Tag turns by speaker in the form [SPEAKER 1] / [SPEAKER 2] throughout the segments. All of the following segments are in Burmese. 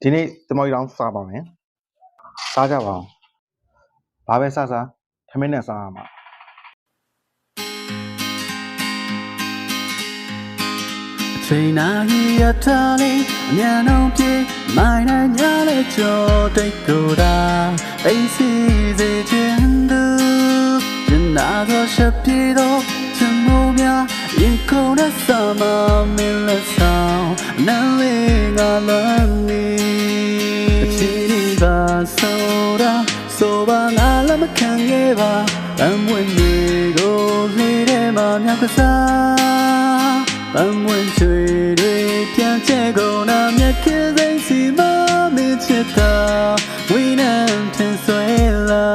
[SPEAKER 1] ဒီနေ့သမီးတောင်းစားပါမယ်စားကြပါအောင်ဘာပဲစားစားထမင်းနဲ့စားရမှာ
[SPEAKER 2] ချိန်နာရီရထားလေးအမြန်အောင်ပြေးမိုင်းနဲ့ညလေးကြောတိတ်ကိုတာအိမ်စီစေခြင်းသူကျန်နာသောရှက်ပြေတော့ချင်မိုးများရင်ခုန်တဲ့ဆာမမင်းလက်ဆောင်နန်းလေးငါလမ်းနေအချီးပါဆိုတာဆိုပါငါလည်းမခံခဲ့ပါအမွေတွေကိုလေးထဲမှာမြောက်ကစားအမွေချွေတွေပြန်ကျဲကုန်နာမြက်ခဲစိမ့်စီမမင်းချစ်တာဝိနန်းထင်ဆွဲလာ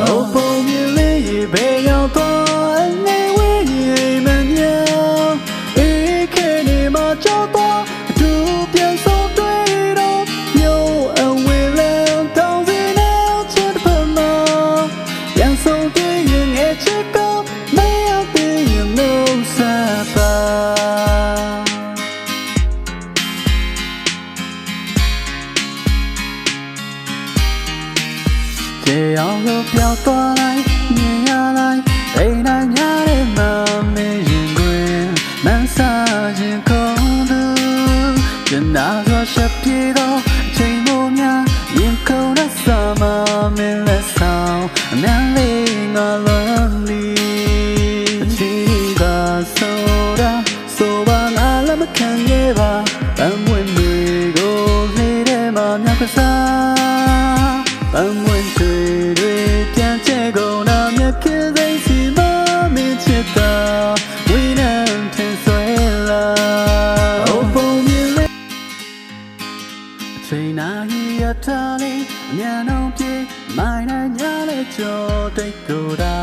[SPEAKER 2] အပုံမြင်လေးရေဘေးရောက်တော့အနေဝေးရေမညောင်းအေးခဲနေမှာကြောက်တော့အတူပြန်ဆုံးတွေ့တော့မျိုးအဝေးလဲတောင်းစီနေချစ်ဖမပြန်ဆုံးတွေ့ရင်ငယ်ချစ်ကောမရသေးရင်လို့စားပါကြေအောင်လို့ပြောင်းသွားလိုက်မြင်ရလိုက်အိမ်တိုင်းများတဲ့မမင်းရင်တွင်မန်းစားခြင်းကုန်သူကျန်နာသောရှက်ပြေတော့အချိန်မိုးများရင်ခုန်တဲ့ဆာမမင်းလက်ဆောင်အများလေးငါလမ်းလီအချီးပါဆိုတာဆိုပါငါလည်းမခံခဲ့ပါအမွေတွေကိုလေးထဲမှာမြောက်ကစားအမွေချွေတွေပြန်ကျဲကုန်နာမြက်ခဲစိမ့်စီမမင်းချစ်တာဝိနန်းထင်ဆွဲလာအပုံမြင်လေးအချိန်နာရီရထားလေးအမြန်အောင်ပြေးမိုင်းနဲ့ညလေးကြောတိတ်ကိုတာ